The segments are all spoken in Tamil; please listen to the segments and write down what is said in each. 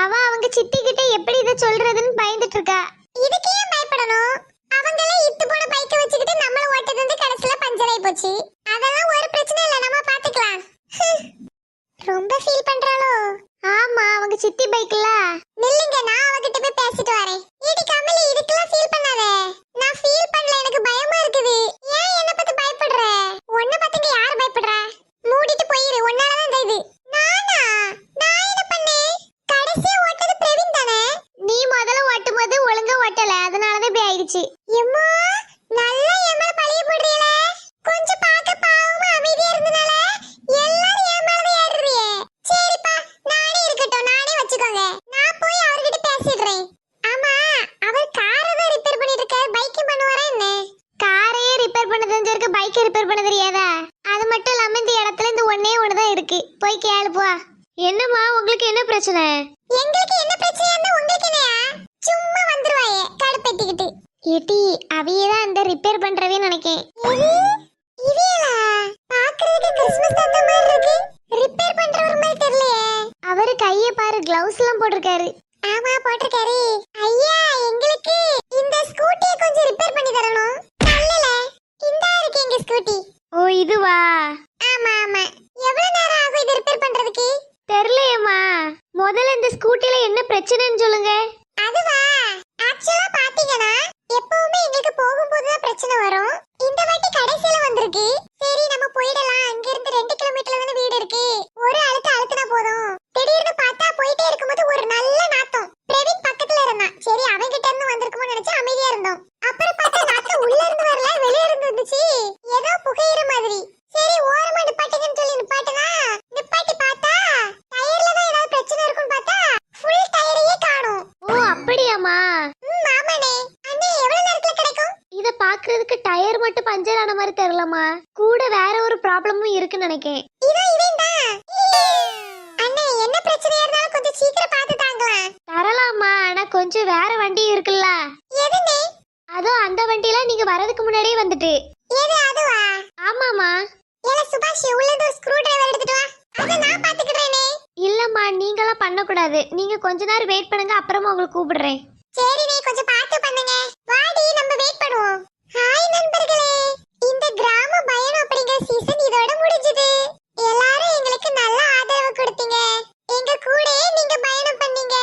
அவ அவங்க சித்தி கிட்ட எப்படி இத சொல்றதுன்னு பயந்துட்டு இருக்கா. இதுக்கு ஏன் பயப்படணும்? அவங்களே இத்து போன பைக்க வச்சுக்கிட்டு நம்மள ஓட்டது வந்து கடைசில பஞ்சர் ஆயி போச்சு. அதெல்லாம் ஒரு பிரச்சனை இல்ல, நம்ம பாத்துக்கலாம். ரொம்ப ஃபீல் பண்றாளோ? ஆமா, அவங்க சித்தி பைக்ல. நில்லுங்க, நான் அவகிட்ட போய் பேசிட்டு வரேன். ஏடி கமலி, இதுக்கெல்லாம் ஃபீல் பண்ணாத. நான் ஃபீல் பண்ணல, எனக்கு பயமா இருக்குது. ஏன் என்ன பார்த்து பயப்படுற? உன்னை பார்த்துங்க யார் பயப்படுறா? மூடிட்டு போயிரு, உன்னால தான் இது. நானா? நான் என்ன பண்ணேன்? கடைசியா ஓட்டது பிரவீன் தானே? நீ முதல்ல ஓட்டும்போது ஒழுங்கா ஓட்டல, அதனால தான் இப்படி ஆயிடுச்சு. எம்மா, நல்லா என் மேல பழிய போடுறீல. கொஞ்சம் பார்க்க பாவமா அமைதியா இருந்தனால எல்லாரும் என் மேல ஏறுறியே. சரிப்பா, நானே இருக்கட்டும், நானே வச்சுக்கோங்க. நான் போய் அவர்கிட்ட பேசிடுறேன். ஆமா, அவர் காரை தான் ரிப்பேர் பண்ணிட்டு இருக்காரு, பைக் பண்ணுவாரா என்ன? காரையே ரிப்பேர் பண்ண தெரிஞ்சிருக்கு, பைக்கை ரிப்பேர் பண்ண தெரியாதா? அது மட்டும் இல்லாம இந்த இடத்துல இந்த ஒண்ணே ஒண்ணுதான் இருக்கு, போய் கேளு போ. என்னம்மா, உங்களுக்கு என்ன பிரச்சனை? எங்களுக்கு என்ன பிரச்சனை இருந்தா உங்களுக்கு என்னையா? சும்மா வந்துருவாயே கடுப்பேத்திக்கிட்டு. ஏட்டி, அவியதான் அந்த ரிப்பேர் பண்றவே நினைக்கேன். இவியலா பாக்குறதுக்கு கிறிஸ்மஸ் தாத்தா மாதிரி இருக்கு, ரிப்பேர் பண்றவர் மாதிரி தெரியலையே. அவரு கைய பாரு, கிளவுஸ் எல்லாம் போட்டிருக்காரு. ஆமா, போட்டிருக்காரு. ஐயா, எங்களுக்கு இந்த ஸ்கூட்டியை கொஞ்சம் ரிப்பேர் பண்ணி தரணும். நல்லல, இந்தா இருக்கு எங்க ஸ்கூட்டி. ஓ, இதுவா? ஆமா ஆமா. எவ்வளவு நேரம் ஆகும் இது ரிப்பேர் பண்றதுக்கு? தெரியலையேம்மா. முதல்ல இந்த ஸ்கூட்டில என்ன பிரச்சனைன்னு சொல்லுங்க. அதுவா, ஆக்சுவலா பாத்தீங்கன்னா எப்பவுமே எங்களுக்கு போகும்போது தான் பிரச்சனை வரும். இந்த வாட்டி கடைசில வந்திருக்கு. சரி, நம்ம போயிடலாம், அங்க இருந்து 2 கிலோமீட்டர்ல தான வீடு இருக்கு. ஒரு அழுத்தினா போதும். திடீர்னு பார்த்தா போயிட்டே இருக்கும்போது ஒரு நல்ல நாத்தம். பிரவீன் பக்கத்துல இருந்தான். சரி, அவன் கிட்ட இருந்து வந்திருக்குமோ நினைச்சு அமைதியா இருந்தோம். அப்புறம் பார்த்தா நாத்தம் உள்ள இருந்து வரல, வெளிய இருந்து வந்துச்சு. ஏதோ புகையிற மாதிரி. சரி, ஓரமா நிப்பாட்டுங்கன்னு சொல்லி நிப்பாட்டினா, நிப்பாட்டி பார்த்தா டயர்ல தான் ஏதாவது பிரச்சனை இருக்குன்னு பார்த்தா ஃபுல் டயரையே காணோம். ஓ, அப்படியாமா? ஆமாண்ணே. அண்ணே, எவ்வளவு நேரத்துல கிடைக்கும்? இத பாக்குறதுக்கு டயர் மட்டும் பஞ்சர் ஆன மாதிரி தெரியலமா, கூட வேற ஒரு ப்ராப்ளமும் இருக்குன்னு நினைக்கேன். இதோ இவன்தான். அண்ணே, என்ன பிரச்சனையா இருந்தாலும் கொஞ்சம் சீக்கிரம் பார்த்து தாங்கலாம். தரலாமா, ஆனா கொஞ்சம் வேற வண்டி இருக்குல்ல. எதுனே? அதோ அந்த வண்டியில நீங்க வரதுக்கு முன்னாடியே வந்துட்டு. எது அதுவா? ஆமாமா. ஏல சுபாஷ், உள்ள ஒரு ஸ்க்ரூ டிரைவர் எடுத்துட்டு வா. அத நான் பாத்துக்கிறேனே. இல்லம்மா, நீங்கலாம் பண்ண கூடாது. நீங்க கொஞ்ச நேரம் வெயிட் பண்ணுங்க, அப்புறமா உங்களுக்கு கூப்பிடுறேன். சரி, நீ கொஞ்சம் பார்த்து பண்ணுங்க. வாடி, நம்ம வெயிட் பண்ணுவோம். ஹாய் நண்பர்களே, இந்த கிராம பயணம் அப்படிங்கிற சீசன் இதோட முடிஞ்சது. எல்லாரும் எங்களுக்கு நல்ல ஆதரவு கொடுத்தீங்க. எங்க கூடயே நீங்க பயணம் பண்ணீங்க.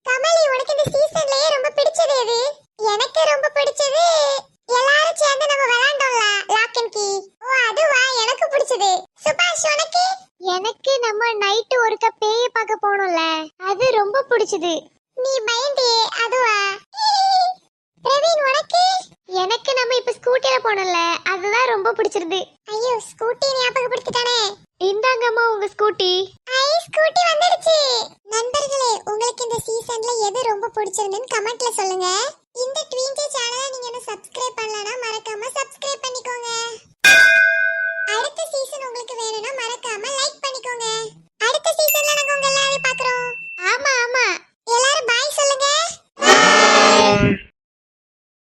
கமலி, உனக்கு இந்த சீசன்லயே ரொம்ப பிடிச்சது எது? எனக்கு ரொம்ப பிடிச்சது எல்லாரும் சேர்ந்து நம்ம விளையாண்டோம்ல, லாக் அண்ட் கீ. ஓ, அதுவா? எனக்கு பிடிச்சது. சுபாஷ், உனக்கு? எனக்கு நம்ம நைட் ஒருக்க பேய பார்க்க போனோம்ல, அது ரொம்ப பிடிச்சது. நீ பயந்தே, அதுவா? பிரவீன், உனக்கு? எனக்கு நம்ம இப்ப ஸ்கூட்டில போனோம்ல, அதுதான் ரொம்ப பிடிச்சிருது. ஐயோ, ஸ்கூட்டி ஞாபகப்படுத்திட்டானே. இந்தாங்கம்மா உங்க ஸ்கூட்டி. ஐ, ஸ்கூட்டி வந்துருச்சு. நண்பர்களே, உங்களுக்கு இந்த சீசன்ல எது ரொம்ப பிடிச்சிருந்துன்னு கமெண்ட்ல சொல்லுங்க. இந்த ட்வீன்ஜே சேனலை நீங்க என்ன சப்ஸ்கிரைப் பண்ணலனா மறக்காம